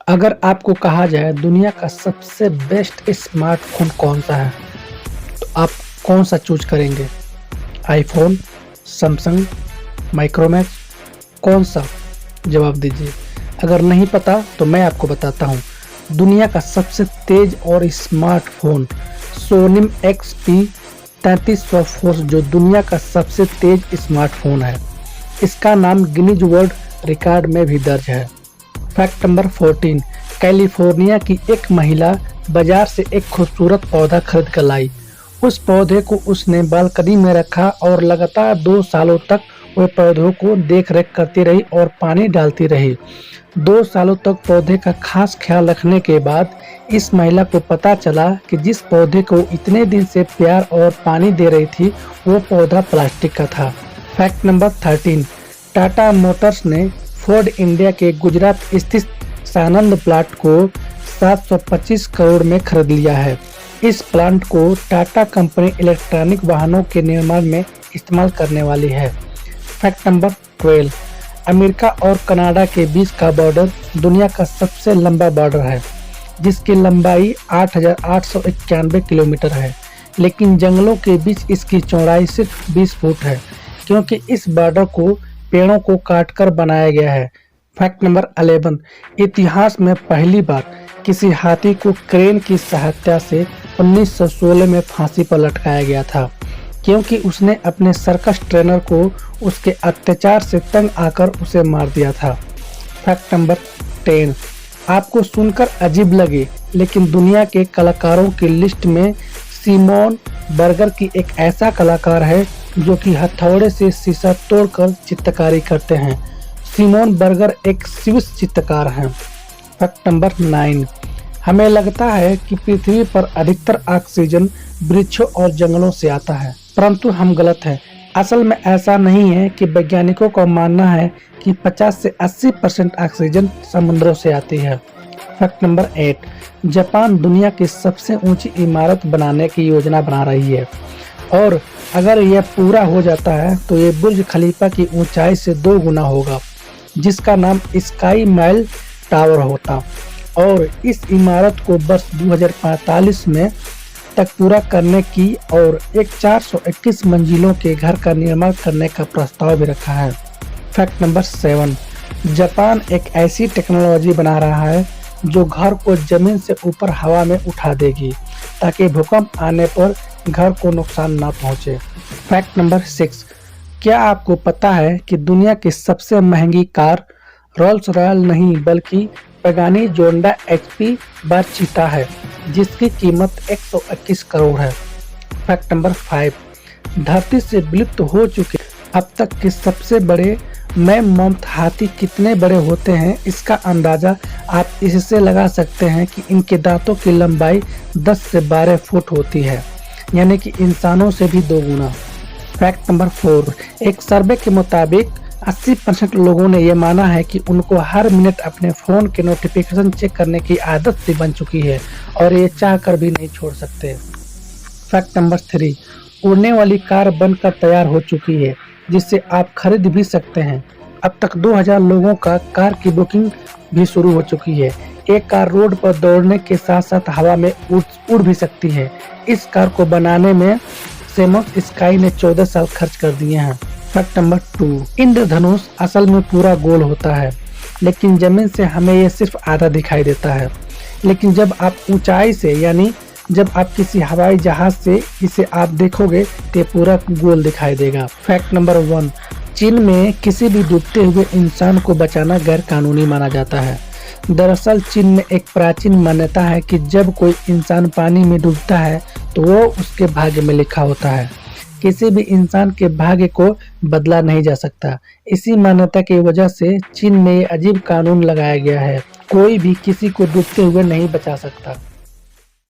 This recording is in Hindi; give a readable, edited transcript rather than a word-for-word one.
अगर आपको कहा जाए दुनिया का सबसे बेस्ट स्मार्टफ़ोन कौन-सा है, तो आप कौन-सा चूज़ करेंगे? आईफ़ोन, सैमसंग, माइक्रोमैक्स, कौन-सा? जवाब दीजिए। अगर नहीं पता तो मैं आपको बताता हूँ। दुनिया का सबसे तेज़ और स्मार्टफ़ोन सोनिम XP 3300 फोर्स जो दुनिया का सबसे तेज़ स्मार्टफ़ोन है। इसका नाम गिनीज वर्ल्ड रिकॉर्ड में भी दर्ज है। फैक्ट नंबर 14, कैलिफोर्निया की एक महिला बाजार से एक खूबसूरत पौधा खरीद कर लाई। उस पौधे को उसने बालकनी में रखा और लगातार 2 सालों तक वह पौधों को देख-रेख करती रही और पानी डालती रही। 2 सालों तक पौधे का खास ख्याल रखने के बाद इस महिला को पता चला कि जिस पौधे को इतने दिन से प्यार और पानी दे रही थी, वो पौधा प्लास्टिक का था। फैक्ट नंबर 13, टाटा मोटर्स ने फोर्ड इंडिया के गुजरात स्थित सानंद प्लांट को 725 करोड़ में खरीद लिया है। इस प्लांट को टाटा कंपनी इलेक्ट्रॉनिक वाहनों के निर्माण में इस्तेमाल करने वाली है। फैक्ट नंबर 12, अमेरिका और कनाडा के बीच का बॉर्डर दुनिया का सबसे लंबा बॉर्डर है, जिसकी लंबाई 8,891 किलोमीटर है, लेकिन जंगलों के बीच इसकी चौड़ाई सिर्फ 20 फुट है, क्योंकि इस बॉर्डर को पेड़ों को काटकर बनाया गया है। फैक्ट नंबर 11, इतिहास में पहली बार किसी हाथी को क्रेन की सहायता से 1916 में फांसी पर लटकाया गया था, क्योंकि उसने अपने सर्कस ट्रेनर को उसके अत्याचार से तंग आकर उसे मार दिया था। फैक्ट नंबर 10, आपको सुनकर अजीब लगे, लेकिन दुनिया के कलाकारों की लिस्ट में सिमोन बर्गर की एक ऐसा कलाकार है जो कि हथौड़े से शीशा तोड़कर चित्रकारी करते हैं। सिमोन बर्गर एक स्विस चित्रकार हैं। फैक्ट नंबर 9, हमें लगता है कि पृथ्वी पर अधिकतर ऑक्सीजन वृक्षों और जंगलों से आता है, परंतु हम गलत हैं। असल में ऐसा नहीं है कि वैज्ञानिकों का मानना है कि 50 से 80% ऑक्सीजन समुद्रों से आती है। फैक्ट नंबर 8, जापान दुनिया की सबसे ऊंची इमारत बनाने की योजना बना रही है और अगर यह पूरा हो जाता है तो ये बुर्ज खलीफा की ऊंचाई से 2 गुना होगा, जिसका नाम स्काई माइल टावर होता और इस इमारत को वर्ष 2045 में तक पूरा करने की और एक 421 मंजिलों के घर का निर्माण करने का प्रस्ताव भी रखा है। फैक्ट नंबर 7, जापान एक ऐसी टेक्नोलॉजी बना रहा है जो घर को जमीन से ऊपर हवा में उठा देगी, ताकि भूकंप आने पर घर को नुकसान ना पहुंचे। फैक्ट नंबर 6, क्या आपको पता है कि दुनिया की सबसे महंगी कार रोल्स रॉयल नहीं बल्कि पैगानी जोंडा HP बारचीता है, जिसकी कीमत 121 करोड़ है। फैक्ट नंबर 5, धरती से विलुप्त हो चुके अब तक के सबसे बड़े मैमथ हाथी कितने बड़े होते हैं, इसका अंदाज़ा आप इससे लगा सकते हैं कि इनके दांतों की लंबाई 10 से 12 फुट होती है, यानी कि इंसानों से भी 2 गुना। फैक्ट नंबर 4, एक सर्वे के मुताबिक 80% लोगों ने यह माना है कि उनको हर मिनट अपने फ़ोन के नोटिफिकेशन चेक करने की आदत सी बन चुकी है और ये चाहकर भी नहीं छोड़ सकते। फैक्ट नंबर 3, उड़ने वाली कार बनकर तैयार हो चुकी है, जिससे आप खरीद भी सकते हैं। अब तक 2000 लोगों का कार की बुकिंग भी शुरू हो चुकी है। एक कार रोड पर दौड़ने के साथ साथ हवा में उड़ भी सकती है। इस कार को बनाने में सेमोस स्काई ने 14 साल खर्च कर दिए हैं। फैक्ट नंबर 2, इंद्रधनुष असल में पूरा गोल होता है, लेकिन जमीन से हमें यह सिर्फ आधा दिखाई देता है। लेकिन जब आप ऊंचाई से यानी जब आप किसी हवाई जहाज से इसे आप देखोगे तो पूरा गोल दिखाई देगा। फैक्ट नंबर 1, चीन में किसी भी डूबते हुए इंसान को बचाना गैर कानूनी माना जाता है। दरअसल चीन में एक प्राचीन मान्यता है कि जब कोई इंसान पानी में डूबता है तो वो उसके भाग्य में लिखा होता है। किसी भी इंसान के भाग्य को बदला नहीं जा सकता। इसी मान्यता की वजह से चीन में ये अजीब कानून लगाया गया है, कोई भी किसी को डूबते हुए नहीं बचा सकता।